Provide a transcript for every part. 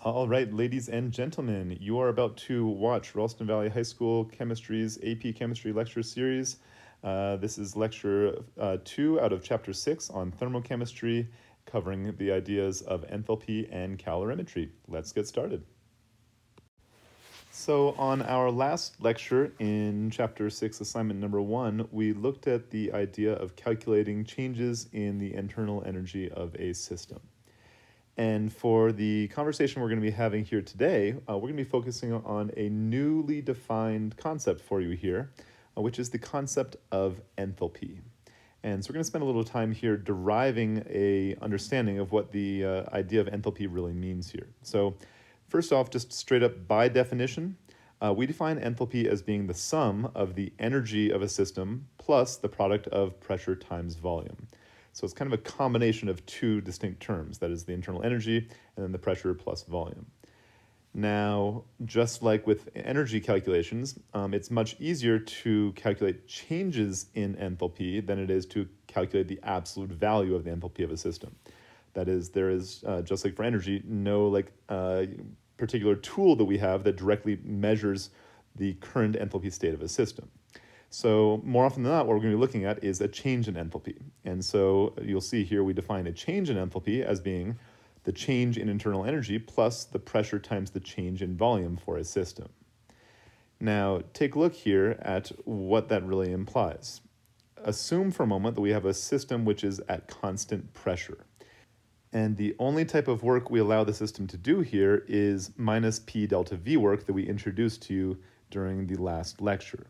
All right, ladies and gentlemen, you are about to watch Ralston Valley High School Chemistry's AP Chemistry Lecture Series. This is Lecture 2 out of Chapter 6 on thermochemistry, covering the ideas of enthalpy and calorimetry. Let's get started. So on our last lecture in Chapter 6, assignment number 1, we looked at the idea of calculating changes in the internal energy of a system. And for the conversation we're going to be having here today, we're going to be focusing on a newly defined concept for you here, which is the concept of enthalpy. And so we're going to spend a little time here deriving a understanding of what the idea of enthalpy really means here. So first off, just straight up by definition, we define enthalpy as being the sum of the energy of a system plus the product of pressure times volume. So it's kind of a combination of two distinct terms, that is the internal energy and then the pressure plus volume. Now, just like with energy calculations, it's much easier to calculate changes in enthalpy than it is to calculate the absolute value of the enthalpy of a system. That is, there is, just like for energy, no particular tool that we have that directly measures the current enthalpy state of a system. So more often than not, what we're going to be looking at is a change in enthalpy. And so you'll see here we define a change in enthalpy as being the change in internal energy plus the pressure times the change in volume for a system. Now, take a look here at what that really implies. Assume for a moment that we have a system which is at constant pressure. And the only type of work we allow the system to do here is minus P delta V work that we introduced to you during the last lecture.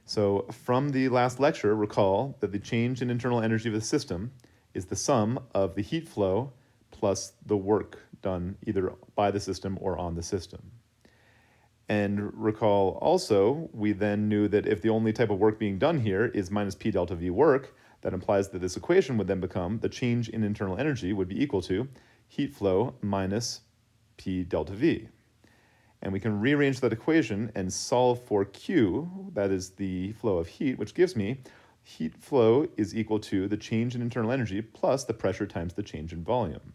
So from the last lecture, recall that the change in internal energy of the system is the sum of the heat flow plus the work done either by the system or on the system. And recall also, we then knew that if the only type of work being done here is minus P delta V work, that implies that this equation would then become the change in internal energy would be equal to heat flow minus P delta V. And we can rearrange that equation and solve for Q, that is the flow of heat, which gives me heat flow is equal to the change in internal energy plus the pressure times the change in volume,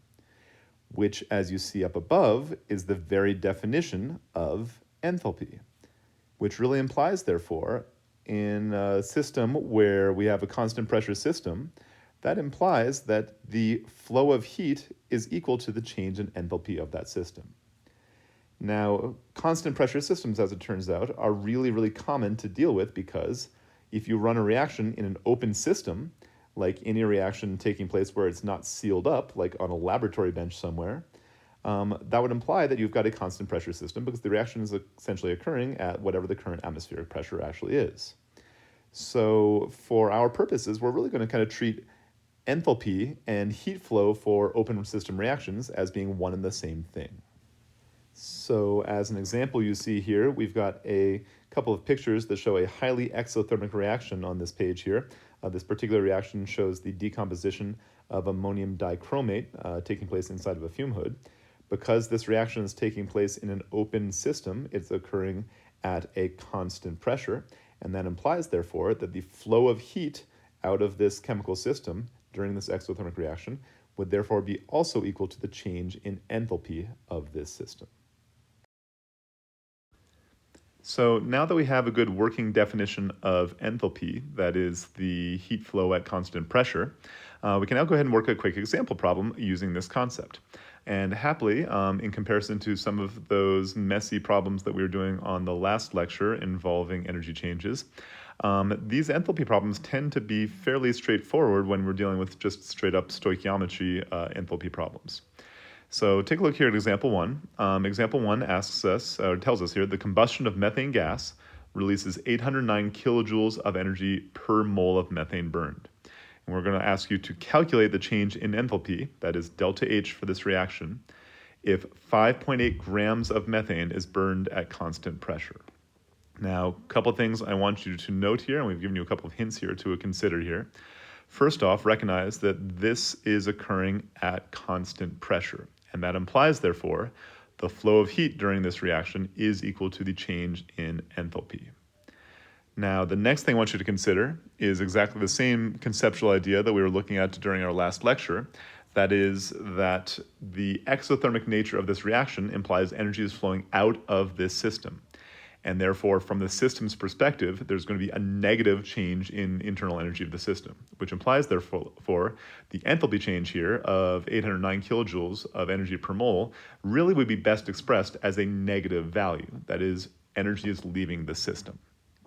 which, as you see up above, is the very definition of enthalpy, which really implies, therefore, in a system where we have a constant pressure system, that implies that the flow of heat is equal to the change in enthalpy of that system. Now, constant pressure systems, as it turns out, are really, really common to deal with because if you run a reaction in an open system, like any reaction taking place where it's not sealed up, like on a laboratory bench somewhere, that would imply that you've got a constant pressure system because the reaction is essentially occurring at whatever the current atmospheric pressure actually is. So for our purposes, we're really going to kind of treat enthalpy and heat flow for open system reactions as being one and the same thing. So as an example, you see here, we've got a couple of pictures that show a highly exothermic reaction on this page here. This particular reaction shows the decomposition of ammonium dichromate taking place inside of a fume hood. Because this reaction is taking place in an open system, it's occurring at a constant pressure, and that implies, therefore, that the flow of heat out of this chemical system during this exothermic reaction would therefore be also equal to the change in enthalpy of this system. So now that we have a good working definition of enthalpy, that is the heat flow at constant pressure, we can now go ahead and work a quick example problem using this concept. And happily, in comparison to some of those messy problems that we were doing on the last lecture involving energy changes, these enthalpy problems tend to be fairly straightforward when we're dealing with just straight up stoichiometry enthalpy problems. So take a look here at example 1. Example 1 asks us, or tells us here, the combustion of methane gas releases 809 kilojoules of energy per mole of methane burned. And we're going to ask you to calculate the change in enthalpy, that is delta H for this reaction, if 5.8 grams of methane is burned at constant pressure. Now, a couple things I want you to note here, and we've given you a couple of hints here to consider here. First off, recognize that this is occurring at constant pressure. And that implies, therefore, the flow of heat during this reaction is equal to the change in enthalpy. Now, the next thing I want you to consider is exactly the same conceptual idea that we were looking at during our last lecture, That is that the exothermic nature of this reaction implies energy is flowing out of this system. And therefore, from the system's perspective, there's going to be a negative change in internal energy of the system, which implies, therefore, the enthalpy change here of 809 kilojoules of energy per mole really would be best expressed as a negative value. That is, energy is leaving the system.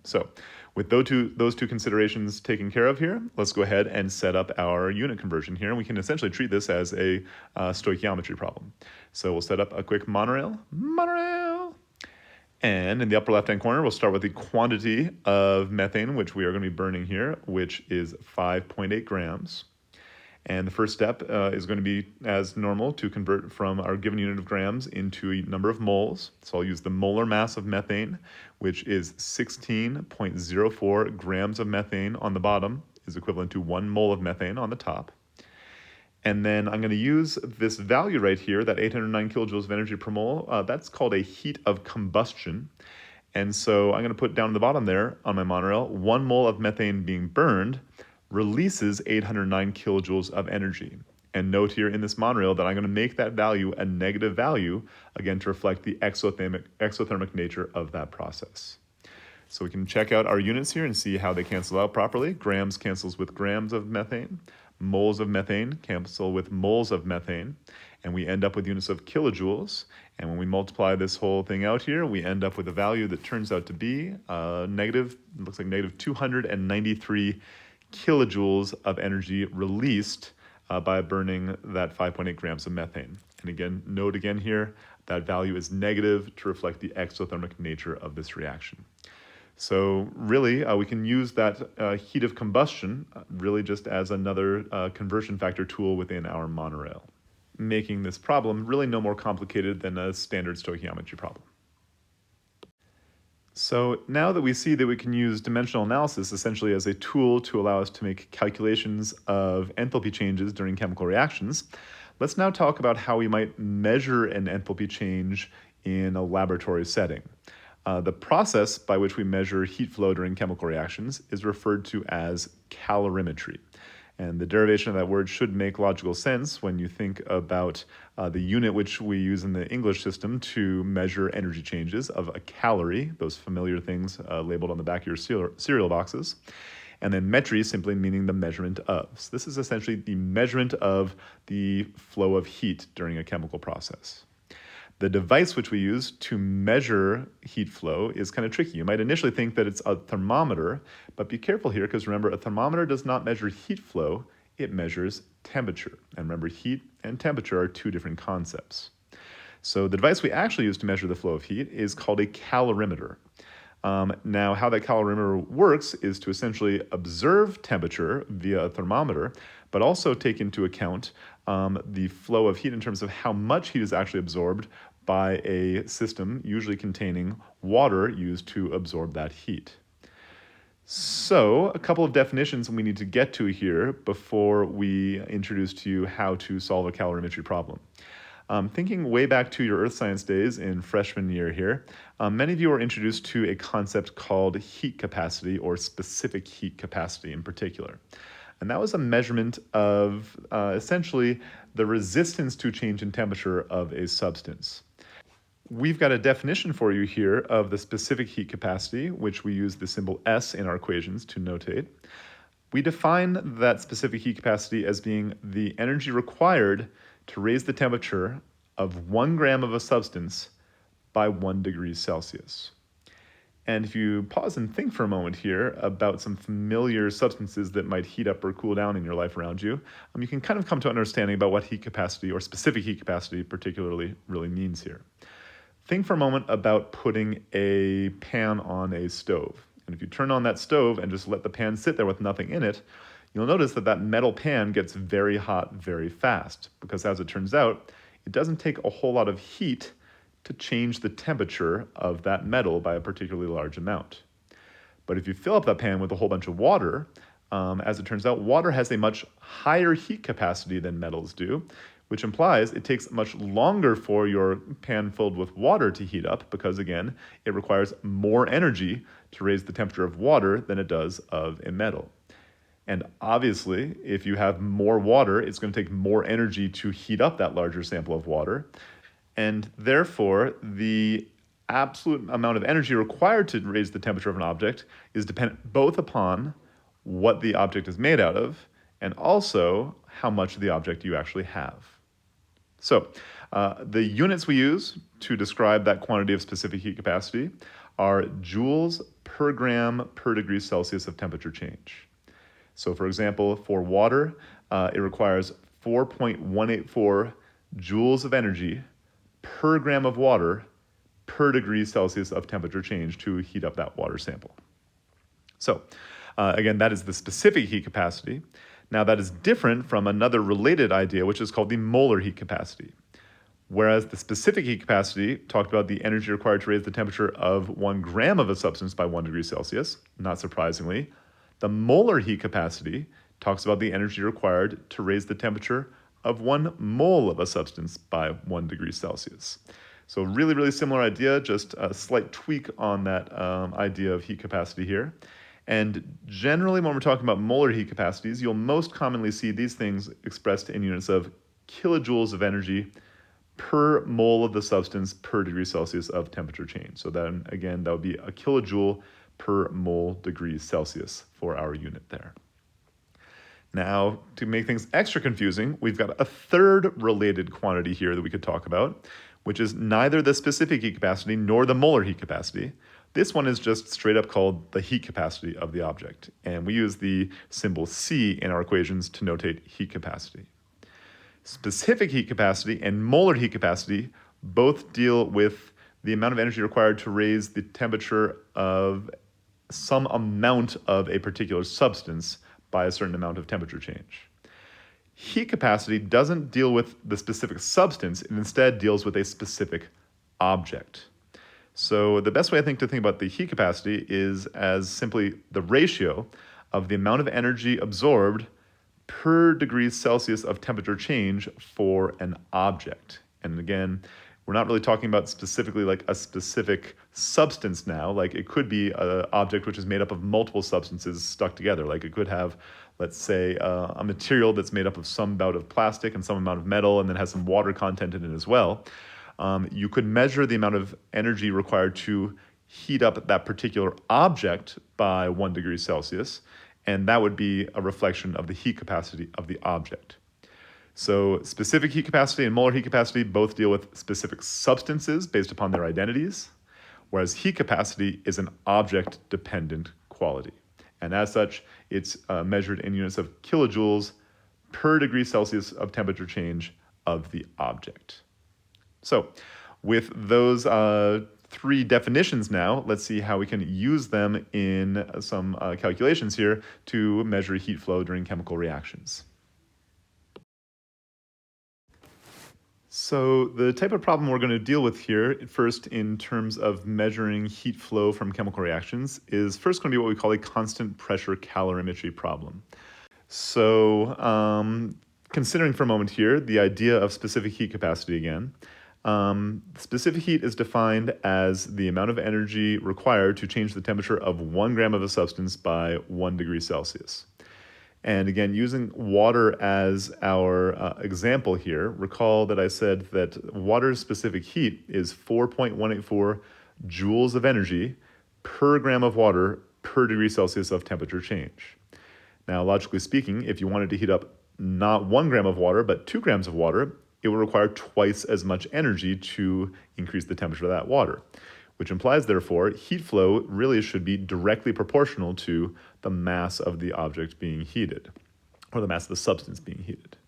So with those two considerations taken care of here, let's go ahead and set up our unit conversion here. And we can essentially treat this as a stoichiometry problem. So we'll set up a quick monorail. And in the upper left-hand corner, we'll start with the quantity of methane, which we are going to be burning here, which is 5.8 grams. And the first step is going to be, as normal, to convert from our given unit of grams into a number of moles. So I'll use the molar mass of methane, which is 16.04 grams of methane on the bottom, is equivalent to 1 mole of methane on the top. And then I'm going to use this value right here, that 809 kilojoules of energy per mole. That's called a heat of combustion. And so I'm going to put down at the bottom there on my monorail, 1 mole of methane being burned releases 809 kilojoules of energy. And note here in this monorail that I'm going to make that value a negative value, again, to reflect the exothermic nature of that process. So we can check out our units here and see how they cancel out properly. Grams cancels with grams of methane. Moles of methane cancel with moles of methane. And we end up with units of kilojoules. And when we multiply this whole thing out here, we end up with a value that turns out to be negative 293 kilojoules of energy released by burning that 5.8 grams of methane. And again, note again here, that value is negative to reflect the exothermic nature of this reaction. So really, we can use that heat of combustion really just as another conversion factor tool within our monorail, making this problem really no more complicated than a standard stoichiometry problem. So now that we see that we can use dimensional analysis essentially as a tool to allow us to make calculations of enthalpy changes during chemical reactions, let's now talk about how we might measure an enthalpy change in a laboratory setting. The process by which we measure heat flow during chemical reactions is referred to as calorimetry. And the derivation of that word should make logical sense when you think about the unit which we use in the English system to measure energy changes of a calorie, those familiar things labeled on the back of your cereal boxes. And then metry simply meaning the measurement of. So this is essentially the measurement of the flow of heat during a chemical process. The device which we use to measure heat flow is kind of tricky. You might initially think that it's a thermometer, but be careful here because remember, a thermometer does not measure heat flow, it measures temperature. And remember, heat and temperature are two different concepts. So the device we actually use to measure the flow of heat is called a calorimeter. Now, how that calorimeter works is to essentially observe temperature via a thermometer, but also take into account the flow of heat in terms of how much heat is actually absorbed by a system usually containing water used to absorb that heat. So a couple of definitions we need to get to here before we introduce to you how to solve a calorimetry problem. Thinking way back to your earth science days in freshman year here, many of you are introduced to a concept called heat capacity or specific heat capacity in particular. And that was a measurement of essentially the resistance to change in temperature of a substance. We've got a definition for you here of the specific heat capacity, which we use the symbol S in our equations to notate. We define that specific heat capacity as being the energy required to raise the temperature of 1 gram of a substance by 1 degree Celsius. And if you pause and think for a moment here about some familiar substances that might heat up or cool down in your life around you, you can kind of come to an understanding about what heat capacity or specific heat capacity particularly really means here. Think for a moment about putting a pan on a stove. And if you turn on that stove and just let the pan sit there with nothing in it, you'll notice that that metal pan gets very hot very fast because, as it turns out, it doesn't take a whole lot of heat to change the temperature of that metal by a particularly large amount. But if you fill up that pan with a whole bunch of water, as it turns out, water has a much higher heat capacity than metals do, which implies it takes much longer for your pan filled with water to heat up because, again, it requires more energy to raise the temperature of water than it does of a metal. And obviously, if you have more water, it's going to take more energy to heat up that larger sample of water. And therefore, the absolute amount of energy required to raise the temperature of an object is dependent both upon what the object is made out of and also how much of the object you actually have. So, the units we use to describe that quantity of specific heat capacity are joules per gram per degree Celsius of temperature change. So, for example, for water, it requires 4.184 joules of energy per gram of water per degree Celsius of temperature change to heat up that water sample. So, again, that is the specific heat capacity. Now, that is different from another related idea, which is called the molar heat capacity. Whereas the specific heat capacity talked about the energy required to raise the temperature of 1 gram of a substance by 1 degree Celsius, not surprisingly. The molar heat capacity talks about the energy required to raise the temperature of 1 mole of a substance by 1 degree Celsius. So really, really similar idea, just a slight tweak on that idea of heat capacity here. And generally, when we're talking about molar heat capacities, you'll most commonly see these things expressed in units of kilojoules of energy per mole of the substance per degree Celsius of temperature change. So then again, that would be a kilojoule per mole degree Celsius for our unit there. Now, to make things extra confusing, we've got a third related quantity here that we could talk about, which is neither the specific heat capacity nor the molar heat capacity. This one is just straight up called the heat capacity of the object, and we use the symbol C in our equations to notate heat capacity. Specific heat capacity and molar heat capacity both deal with the amount of energy required to raise the temperature of some amount of a particular substance by a certain amount of temperature change. Heat capacity doesn't deal with the specific substance, it instead deals with a specific object. So the best way I think to think about the heat capacity is as simply the ratio of the amount of energy absorbed per degree Celsius of temperature change for an object. And again, we're not really talking about specifically like a specific substance now. Like it could be an object which is made up of multiple substances stuck together. Like it could have, let's say, a material that's made up of some amount of plastic and some amount of metal and then has some water content in it as well. You could measure the amount of energy required to heat up that particular object by 1 degree Celsius, and that would be a reflection of the heat capacity of the object. So specific heat capacity and molar heat capacity both deal with specific substances based upon their identities, whereas heat capacity is an object-dependent quality. And as such, it's measured in units of kilojoules per degree Celsius of temperature change of the object. So with those 3 definitions now, let's see how we can use them in some calculations here to measure heat flow during chemical reactions. So the type of problem we're going to deal with here, first in terms of measuring heat flow from chemical reactions, is first going to be what we call a constant pressure calorimetry problem. So considering for a moment here the idea of specific heat capacity again, specific heat is defined as the amount of energy required to change the temperature of 1 gram of a substance by 1 degree Celsius. And again, using water as our example here, recall that I said that water's specific heat is 4.184 joules of energy per gram of water per degree Celsius of temperature change. Now, logically speaking, if you wanted to heat up not 1 gram of water, but 2 grams of water, it would require twice as much energy to increase the temperature of that water, which implies, therefore, heat flow really should be directly proportional to the mass of the object being heated, or the mass of the substance being heated.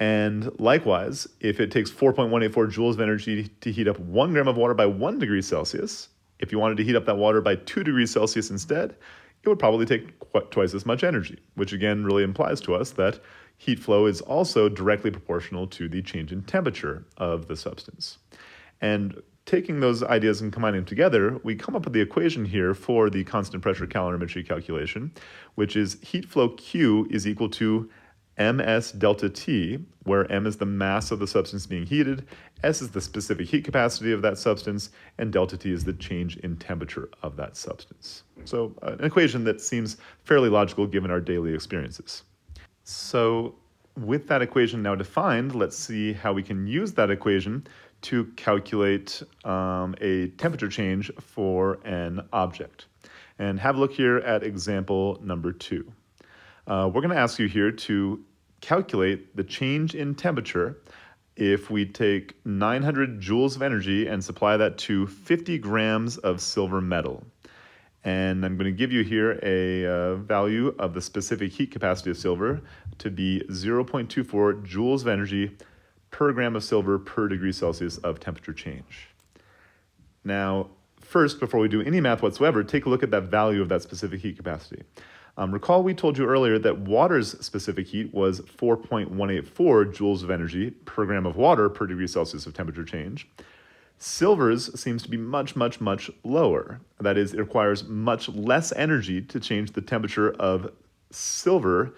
And likewise, if it takes 4.184 joules of energy to heat up 1 gram of water by 1 degree Celsius, if you wanted to heat up that water by 2 degrees Celsius instead, it would probably take twice as much energy, which again really implies to us that heat flow is also directly proportional to the change in temperature of the substance. And taking those ideas and combining them together, we come up with the equation here for the constant pressure calorimetry calculation, which is heat flow Q is equal to ms delta T, where m is the mass of the substance being heated, s is the specific heat capacity of that substance, and delta T is the change in temperature of that substance. So an equation that seems fairly logical given our daily experiences. So with that equation now defined, let's see how we can use that equation to calculate a temperature change for an object. And have a look here at example number 2. We're going to ask you here to calculate the change in temperature if we take 900 joules of energy and supply that to 50 grams of silver metal. And I'm going to give you here a value of the specific heat capacity of silver to be 0.24 joules of energy per gram of silver per degree Celsius of temperature change. Now, first, before we do any math whatsoever, take a look at that value of that specific heat capacity. Recall we told you earlier that water's specific heat was 4.184 joules of energy per gram of water per degree Celsius of temperature change. Silver's seems to be much, much, much lower. That is, it requires much less energy to change the temperature of silver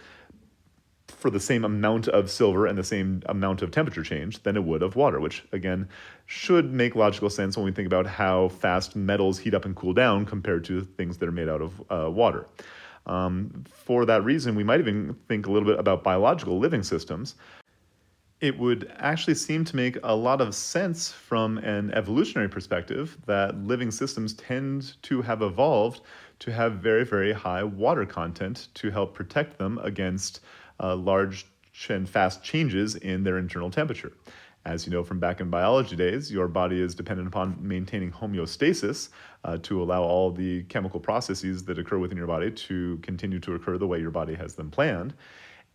for the same amount of silver and the same amount of temperature change than it would of water, which again should make logical sense when we think about how fast metals heat up and cool down compared to things that are made out of water. For that reason, we might even think a little bit about biological living systems. It would actually seem to make a lot of sense from an evolutionary perspective that living systems tend to have evolved to have very, very high water content to help protect them against large and fast changes in their internal temperature. As you know from back in biology days, your body is dependent upon maintaining homeostasis to allow all the chemical processes that occur within your body to continue to occur the way your body has them planned.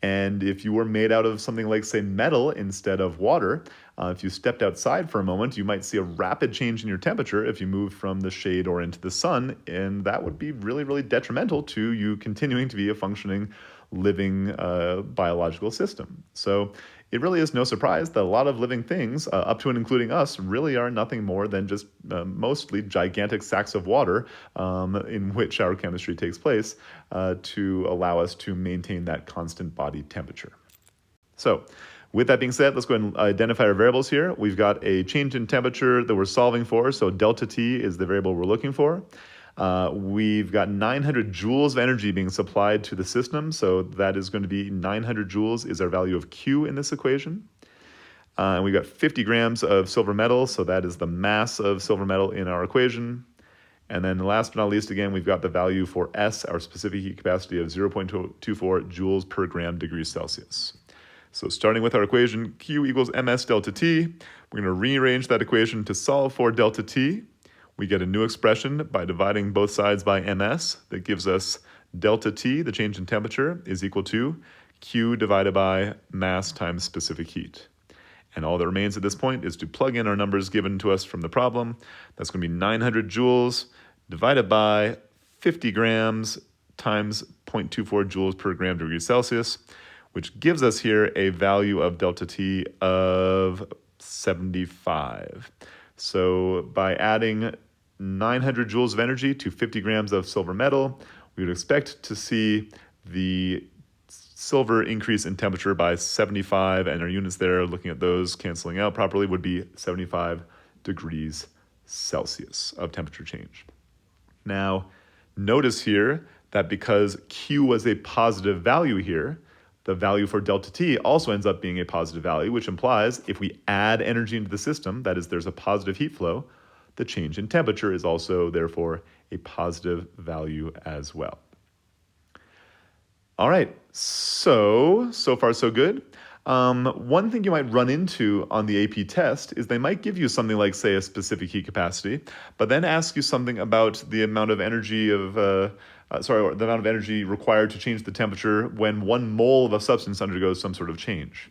And if you were made out of something like, say, metal instead of water, if you stepped outside for a moment, you might see a rapid change in your temperature if you moved from the shade or into the sun, and that would be really, really detrimental to you continuing to be a functioning, living biological system. So it really is no surprise that a lot of living things, up to and including us, really are nothing more than just mostly gigantic sacks of water in which our chemistry takes place to allow us to maintain that constant body temperature. So with that being said, let's go ahead and identify our variables here. We've got a change in temperature that we're solving for, so delta T is the variable we're looking for. We've got 900 joules of energy being supplied to the system, so that is going to be 900 joules is our value of Q in this equation. And we've got 50 grams of silver metal, so that is the mass of silver metal in our equation. And then last but not least, again, we've got the value for S, our specific heat capacity of 0.24 joules per gram degrees Celsius. So starting with our equation, Q equals ms delta T, we're going to rearrange that equation to solve for delta T. We get a new expression by dividing both sides by ms that gives us delta T, the change in temperature, is equal to Q divided by mass times specific heat. And all that remains at this point is to plug in our numbers given to us from the problem. That's going to be 900 joules divided by 50 grams times 0.24 joules per gram degree Celsius, which gives us here a value of delta T of 75. So by adding 900 joules of energy to 50 grams of silver metal, we would expect to see the silver increase in temperature by 75, and our units there, looking at those canceling out properly, would be 75 degrees Celsius of temperature change. Now, notice here that because Q was a positive value here, the value for delta T also ends up being a positive value, which implies if we add energy into the system, that is, there's a positive heat flow, the change in temperature is also, therefore, a positive value as well. All right, so far so good. One thing you might run into on the AP test is they might give you something like, say, a specific heat capacity, but then ask you something about the amount of energy the amount of energy required to change the temperature when 1 mole of a substance undergoes some sort of change.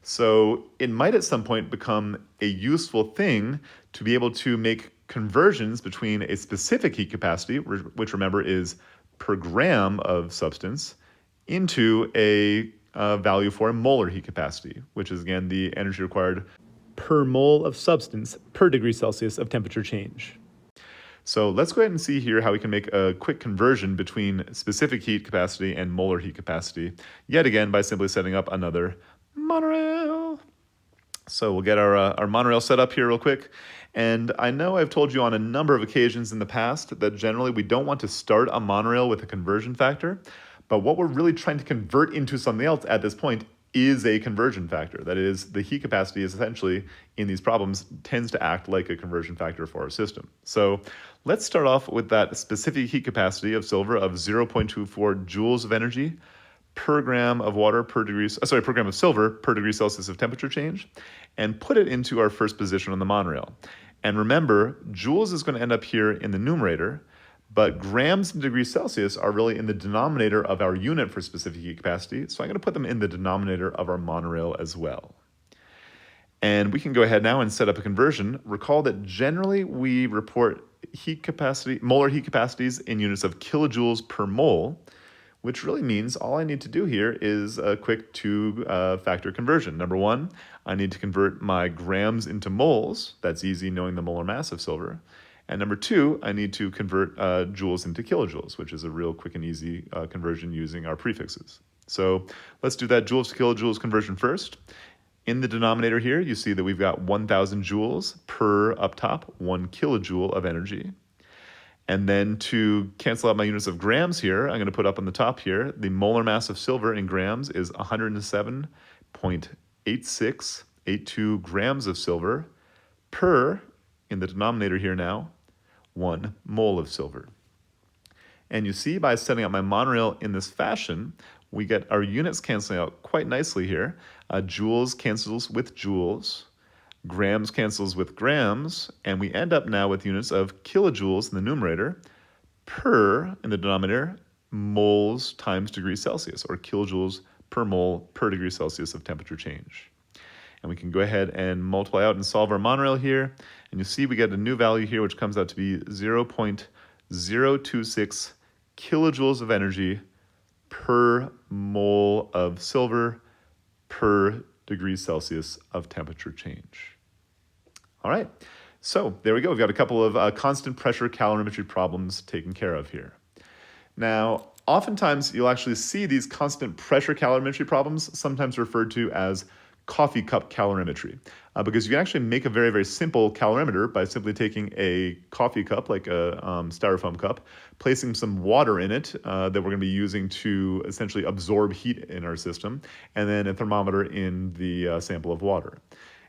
So it might at some point become a useful thing to be able to make conversions between a specific heat capacity, which remember is per gram of substance, into a value for a molar heat capacity, which is again the energy required per mole of substance per degree Celsius of temperature change. So let's go ahead and see here how we can make a quick conversion between specific heat capacity and molar heat capacity, yet again by simply setting up another monorail. So we'll get our monorail set up here real quick. And I know I've told you on a number of occasions in the past that generally we don't want to start a monorail with a conversion factor, but what we're really trying to convert into something else at this point is a conversion factor. That is, the heat capacity is essentially, in these problems, tends to act like a conversion factor for our system. So let's start off with that specific heat capacity of silver of 0.24 joules of energy per gram of water per per gram of silver per degree Celsius of temperature change, and put it into our first position on the monorail. And remember, joules is going to end up here in the numerator, but grams in degrees Celsius are really in the denominator of our unit for specific heat capacity, so I'm going to put them in the denominator of our monorail as well. And we can go ahead now and set up a conversion. Recall that generally we report molar heat capacities in units of kilojoules per mole, which really means all I need to do here is a quick two-factor conversion. Number one, I need to convert my grams into moles. That's easy knowing the molar mass of silver. And number two, I need to convert joules into kilojoules, which is a real quick and easy conversion using our prefixes. So let's do that joules to kilojoules conversion first. In the denominator here, you see that we've got 1,000 joules per, up top, 1 kilojoule of energy. And then to cancel out my units of grams here, I'm going to put up on the top here, the molar mass of silver in grams is 107.8682 grams of silver per, in the denominator here now, 1 mole of silver. And you see by setting up my monorail in this fashion, we get our units canceling out quite nicely here. Joules cancels with joules. Grams cancels with grams, and we end up now with units of kilojoules in the numerator per, in the denominator, moles times degrees Celsius, or kilojoules per mole per degree Celsius of temperature change. And we can go ahead and multiply out and solve our monorail here, and you see we get a new value here which comes out to be 0.026 kilojoules of energy per mole of silver per degree Celsius of temperature change. All right, so there we go. We've got a couple of constant pressure calorimetry problems taken care of here. Now, oftentimes you'll actually see these constant pressure calorimetry problems sometimes referred to as coffee cup calorimetry, because you can actually make a very, very simple calorimeter by simply taking a coffee cup, like a styrofoam cup, placing some water in it that we're going to be using to essentially absorb heat in our system, and then a thermometer in the sample of water.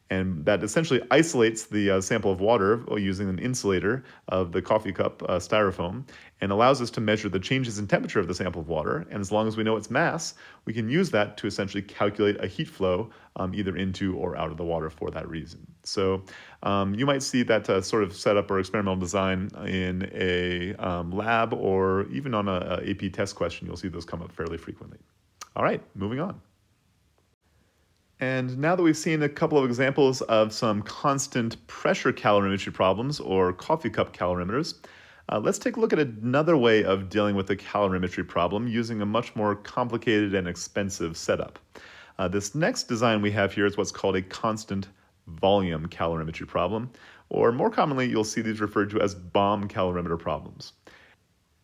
And that essentially isolates the sample of water using an insulator of the coffee cup styrofoam and allows us to measure the changes in temperature of the sample of water. And as long as we know its mass, we can use that to essentially calculate a heat flow either into or out of the water for that reason. So you might see that sort of setup or experimental design in a lab or even on a AP test question. You'll see those come up fairly frequently. All right, moving on. And now that we've seen a couple of examples of some constant pressure calorimetry problems, or coffee cup calorimeters, let's take a look at another way of dealing with a calorimetry problem using a much more complicated and expensive setup. This next design we have here is what's called a constant volume calorimetry problem, or more commonly you'll see these referred to as bomb calorimeter problems.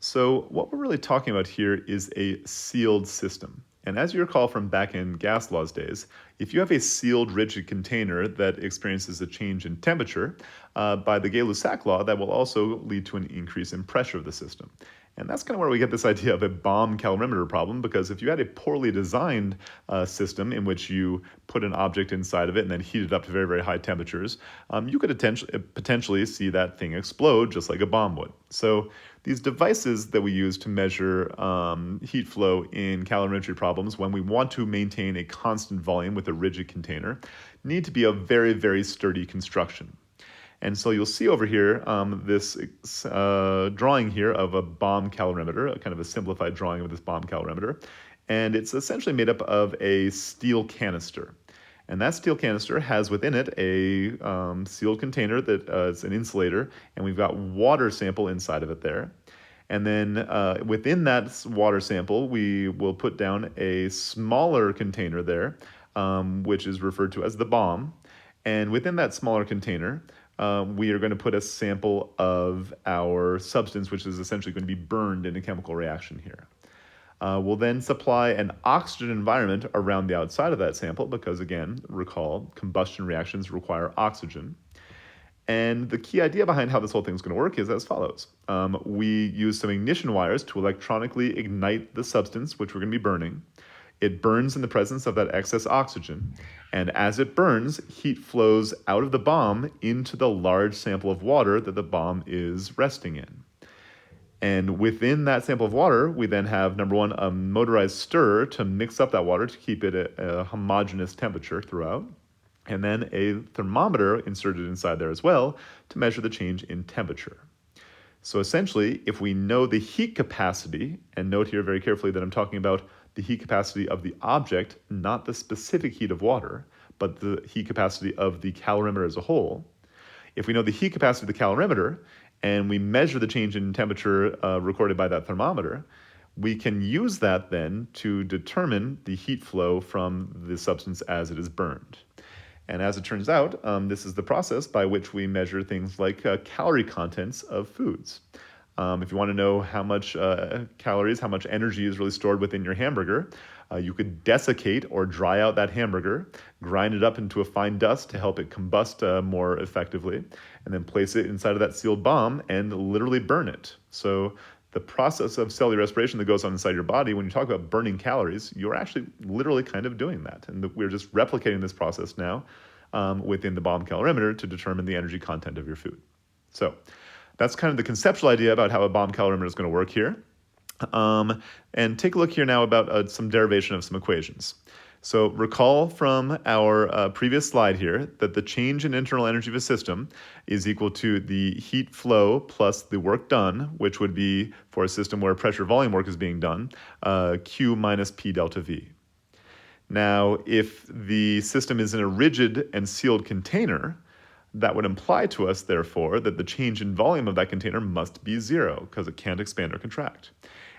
So what we're really talking about here is a sealed system. And as you recall from back in gas laws days, if you have a sealed rigid container that experiences a change in temperature, by the Gay-Lussac law, that will also lead to an increase in pressure of the system. And that's kind of where we get this idea of a bomb calorimeter problem, because if you had a poorly designed system in which you put an object inside of it and then heat it up to very, very high temperatures, you could potentially see that thing explode just like a bomb would. So these devices that we use to measure heat flow in calorimetry problems when we want to maintain a constant volume with a rigid container need to be a very, very sturdy construction. And so you'll see over here this drawing here of a bomb calorimeter, a kind of a simplified drawing of this bomb calorimeter. And it's essentially made up of a steel canister. And that steel canister has within it a sealed container that is an insulator, and we've got water sample inside of it there. And then within that water sample, we will put down a smaller container there, which is referred to as the bomb. And within that smaller container, we are going to put a sample of our substance, which is essentially going to be burned in a chemical reaction here. We'll then supply an oxygen environment around the outside of that sample because, again, recall, combustion reactions require oxygen. And the key idea behind how this whole thing is going to work is as follows. We use some ignition wires to electronically ignite the substance, which we're going to be burning. It burns in the presence of that excess oxygen. And as it burns, heat flows out of the bomb into the large sample of water that the bomb is resting in. And within that sample of water, we then have, number one, a motorized stirrer to mix up that water to keep it at a homogeneous temperature throughout. And then a thermometer inserted inside there as well to measure the change in temperature. So essentially, if we know the heat capacity, and note here very carefully that I'm talking about the heat capacity of the object, not the specific heat of water, but the heat capacity of the calorimeter as a whole. If we know the heat capacity of the calorimeter, and we measure the change in temperature recorded by that thermometer, we can use that then to determine the heat flow from the substance as it is burned. And as it turns out, this is the process by which we measure things like calorie contents of foods. If you want to know how much calories, how much energy is really stored within your hamburger, you could desiccate or dry out that hamburger, grind it up into a fine dust to help it combust more effectively, and then place it inside of that sealed bomb and literally burn it. So the process of cellular respiration that goes on inside your body, when you talk about burning calories, you're actually literally kind of doing that. And we're just replicating this process now within the bomb calorimeter to determine the energy content of your food. So that's kind of the conceptual idea about how a bomb calorimeter is going to work here. And take a look here now about some derivation of some equations. So recall from our previous slide here that the change in internal energy of a system is equal to the heat flow plus the work done, which would be, for a system where pressure volume work is being done, Q minus P delta V. Now, if the system is in a rigid and sealed container, that would imply to us, therefore, that the change in volume of that container must be zero because it can't expand or contract.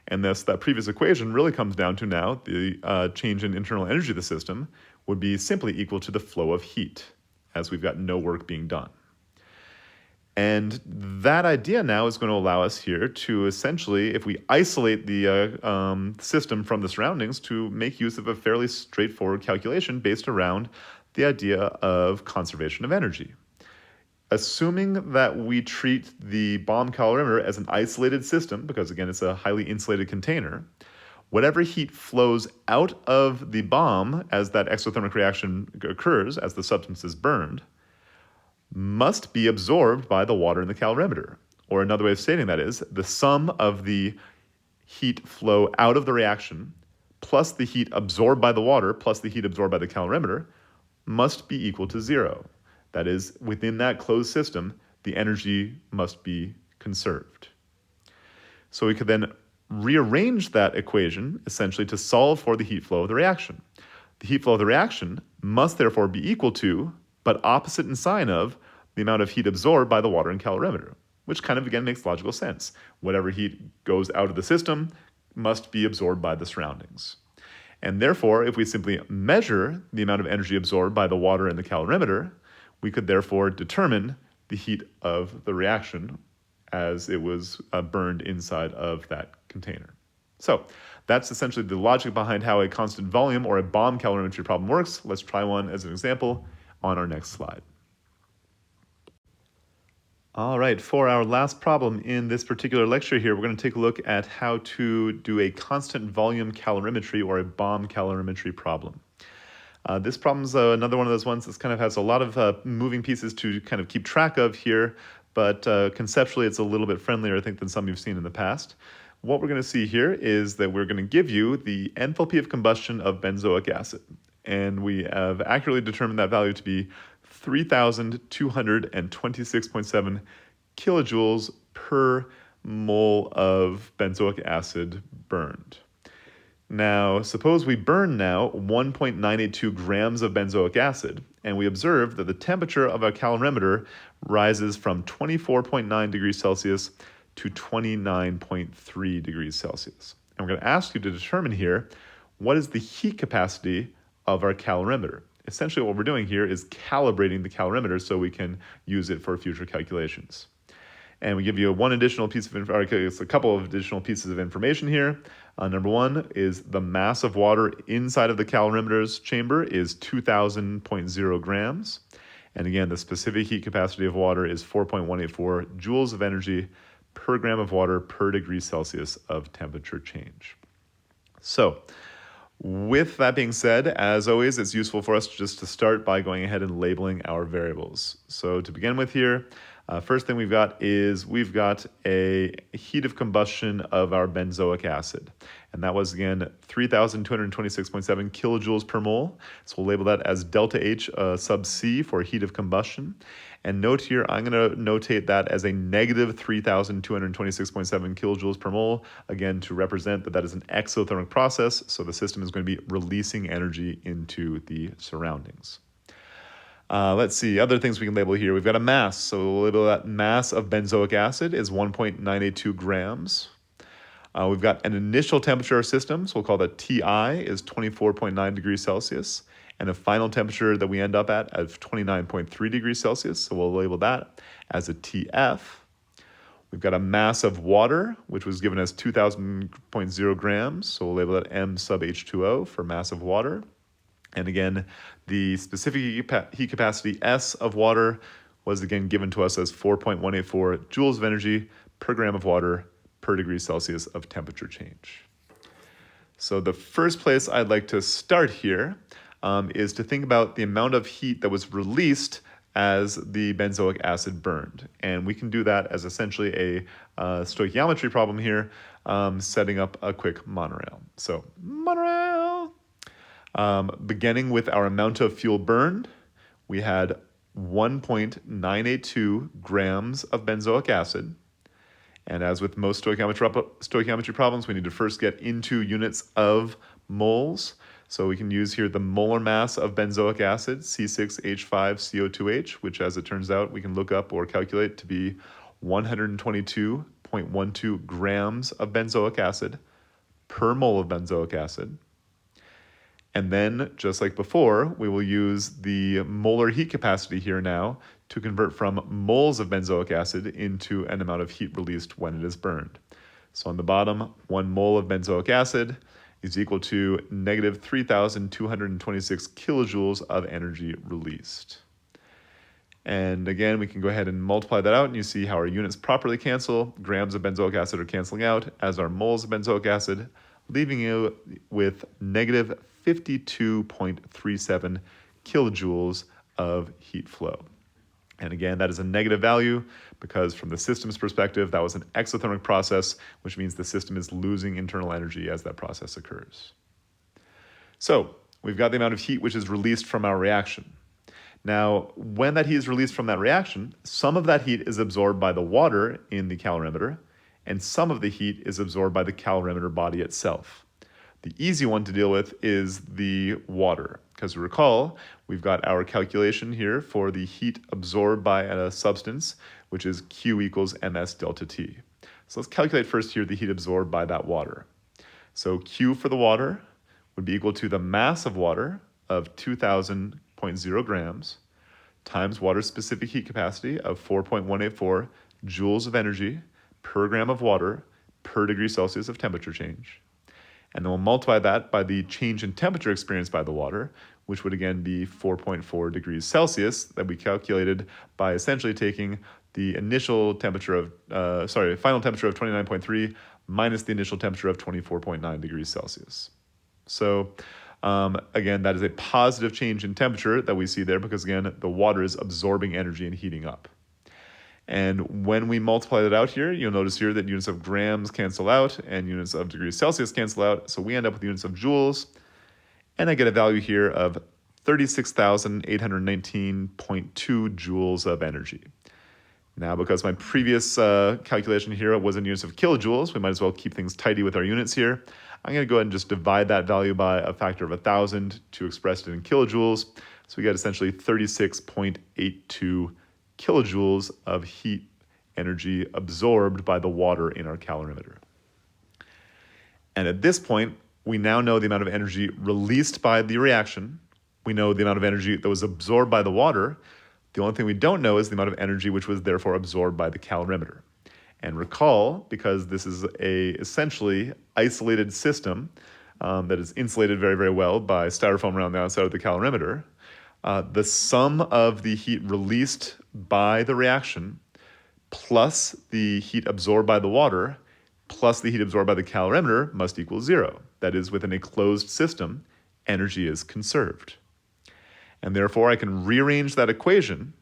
And thus, that previous equation really comes down to now the change in internal energy of the system would be simply equal to the flow of heat, as we've got no work being done. And that idea now is going to allow us here to essentially, if we isolate the system from the surroundings, to make use of a fairly straightforward calculation based around the idea of conservation of energy. Assuming that we treat the bomb calorimeter as an isolated system, because again, it's a highly insulated container, whatever heat flows out of the bomb as that exothermic reaction occurs, as the substance is burned, must be absorbed by the water in the calorimeter. Or another way of stating that is, the sum of the heat flow out of the reaction plus the heat absorbed by the water plus the heat absorbed by the calorimeter must be equal to zero. That is, within that closed system, the energy must be conserved. So we could then rearrange that equation essentially to solve for the heat flow of the reaction. The heat flow of the reaction must therefore be equal to, but opposite in sign of, the amount of heat absorbed by the water and calorimeter, which kind of again makes logical sense. Whatever heat goes out of the system must be absorbed by the surroundings. And therefore, if we simply measure the amount of energy absorbed by the water and the calorimeter, we could therefore determine the heat of the reaction as it was burned inside of that container. So that's essentially the logic behind how a constant volume or a bomb calorimetry problem works. Let's try one as an example on our next slide. All right, for our last problem in this particular lecture here, we're going to take a look at how to do a constant volume calorimetry or a bomb calorimetry problem. This problem's another one of those ones that kind of has a lot of moving pieces to kind of keep track of here, but conceptually it's a little bit friendlier, I think, than some you've seen in the past. What we're going to see here is that we're going to give you the enthalpy of combustion of benzoic acid, and we have accurately determined that value to be 3,226.7 kilojoules per mole of benzoic acid burned. Now, suppose we burn now 1.982 grams of benzoic acid, and we observe that the temperature of our calorimeter rises from 24.9 degrees Celsius to 29.3 degrees Celsius. And we're going to ask you to determine here, what is the heat capacity of our calorimeter? essentially what we're doing here is calibrating the calorimeter so we can use it for future calculations. And we give you a couple of additional pieces of information here. Number one is the mass of water inside of the calorimeter's chamber is 2,000.0 grams. And again, the specific heat capacity of water is 4.184 joules of energy per gram of water per degree Celsius of temperature change. So, with that being said, as always, it's useful for us just to start by going ahead and labeling our variables. So to begin with here, first thing we've got a heat of combustion of our benzoic acid. And that was, again, 3,226.7 kilojoules per mole. So we'll label that as delta H sub C for heat of combustion. And note here, I'm going to notate that as a negative 3,226.7 kilojoules per mole, again, to represent that that is an exothermic process, so the system is going to be releasing energy into the surroundings. Let's see, other things we can label here. We've got a mass, so we'll label that mass of benzoic acid is 1.982 grams. We've got an initial temperature of our system, so we'll call that Ti, is 24.9 degrees Celsius. And the final temperature that we end up at of 29.3 degrees Celsius, so we'll label that as a TF. We've got a mass of water, which was given as 2,000.0 grams, so we'll label that M sub H2O for mass of water. And again, the specific heat capacity S of water was again given to us as 4.184 joules of energy per gram of water per degree Celsius of temperature change. So the first place I'd like to start here is to think about the amount of heat that was released as the benzoic acid burned. And we can do that as essentially a stoichiometry problem here, setting up a quick monorail. So monorail! Beginning with our amount of fuel burned, we had 1.982 grams of benzoic acid. And as with most stoichiometry problems, we need to first get into units of moles. So we can use here the molar mass of benzoic acid, C6H5CO2H, which as it turns out, we can look up or calculate to be 122.12 grams of benzoic acid per mole of benzoic acid. And then, just like before, we will use the molar heat capacity here now to convert from moles of benzoic acid into an amount of heat released when it is burned. So on the bottom, 1 mole of benzoic acid is equal to negative 3,226 kilojoules of energy released. And again, we can go ahead and multiply that out, and you see how our units properly cancel. Grams of benzoic acid are canceling out, as are moles of benzoic acid, leaving you with negative 52.37 kilojoules of heat flow. And again, that is a negative value because from the system's perspective, that was an exothermic process, which means the system is losing internal energy as that process occurs. So we've got the amount of heat which is released from our reaction. Now, when that heat is released from that reaction, some of that heat is absorbed by the water in the calorimeter, and some of the heat is absorbed by the calorimeter body itself. The easy one to deal with is the water, because recall, we've got our calculation here for the heat absorbed by a substance, which is Q equals MS delta T. So let's calculate first here the heat absorbed by that water. So Q for the water would be equal to the mass of water of 2,000.0 grams times water's specific heat capacity of 4.184 joules of energy per gram of water per degree Celsius of temperature change. And then we'll multiply that by the change in temperature experienced by the water, which would again be 4.4 degrees Celsius that we calculated by essentially taking the initial temperature of, final temperature of 29.3 minus the initial temperature of 24.9 degrees Celsius. So again, that is a positive change in temperature that we see there because again, the water is absorbing energy and heating up. And when we multiply that out here, you'll notice here that units of grams cancel out and units of degrees Celsius cancel out. So we end up with units of joules. And I get a value here of 36,819.2 joules of energy. Now, because my previous calculation here was in units of kilojoules, we might as well keep things tidy with our units here. I'm going to go ahead and just divide that value by a factor of 1,000 to express it in kilojoules. So we get essentially 36.82 kilojoules of heat energy absorbed by the water in our calorimeter. And at this point, we now know the amount of energy released by the reaction, We know the amount of energy that was absorbed by the water. The only thing we don't know is the amount of energy which was therefore absorbed by the calorimeter. And recall, because this is a essentially isolated system that is insulated very, very well by styrofoam around the outside of the calorimeter, the sum of the heat released by the reaction plus the heat absorbed by the water plus the heat absorbed by the calorimeter must equal 0. That is, within a closed system, energy is conserved. And therefore, I can rearrange that equation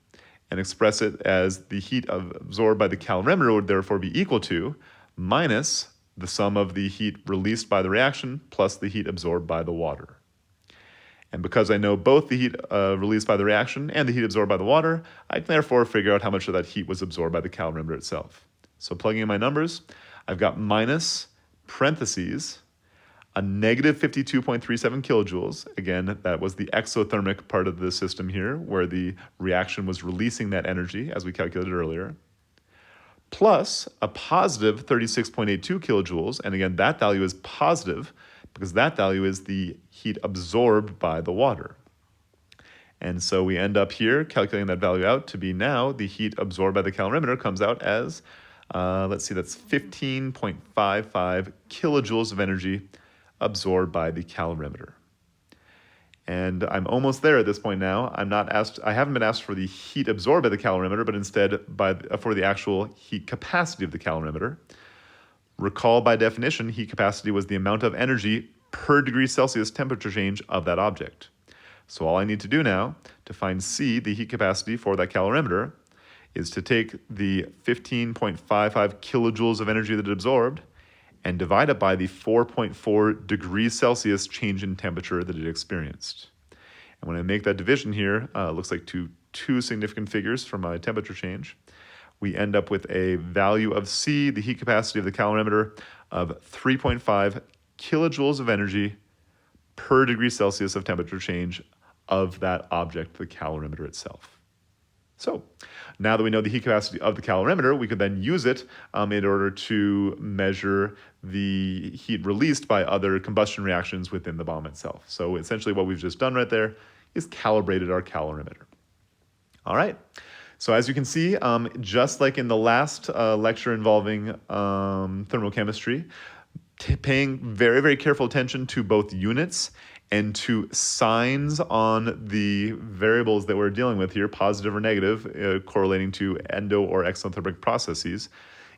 and express it as the heat absorbed by the calorimeter would therefore be equal to minus the sum of the heat released by the reaction plus the heat absorbed by the water. And because I know both the heat released by the reaction and the heat absorbed by the water, I can therefore figure out how much of that heat was absorbed by the calorimeter itself. So plugging in my numbers, I've got minus parentheses a negative 52.37 kilojoules. Again, that was the exothermic part of the system here, where the reaction was releasing that energy, as we calculated earlier, plus a positive 36.82 kilojoules. And again, that value is positive because that value is the heat absorbed by the water. And so we end up here calculating that value out to be now the heat absorbed by the calorimeter comes out as, that's 15.55 kilojoules of energy absorbed by the calorimeter. And I'm almost there at this point now. I haven't been asked for the heat absorbed by the calorimeter, but instead for the actual heat capacity of the calorimeter. Recall, by definition, heat capacity was the amount of energy per degree Celsius temperature change of that object. So all I need to do now to find C, the heat capacity for that calorimeter, is to take the 15.55 kilojoules of energy that it absorbed and divide it by the 4.4 degrees Celsius change in temperature that it experienced. And when I make that division here, it looks like two significant figures for my temperature change. We end up with a value of C, the heat capacity of the calorimeter, of 3.5 kilojoules of energy per degree Celsius of temperature change of that object, the calorimeter itself. So now that we know the heat capacity of the calorimeter, we could then use it in order to measure the heat released by other combustion reactions within the bomb itself. So essentially what we've just done right there is calibrated our calorimeter. All right. So as you can see, just like in the last lecture involving thermochemistry, paying very, very careful attention to both units and to signs on the variables that we're dealing with here, positive or negative, correlating to endo or exothermic processes,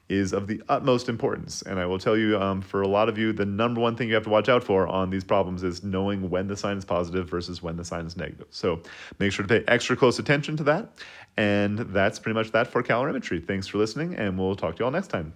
is of the utmost importance. And I will tell you, for a lot of you, the number one thing you have to watch out for on these problems is knowing when the sign is positive versus when the sign is negative. So make sure to pay extra close attention to that. And that's pretty much that for calorimetry. Thanks for listening, and we'll talk to you all next time.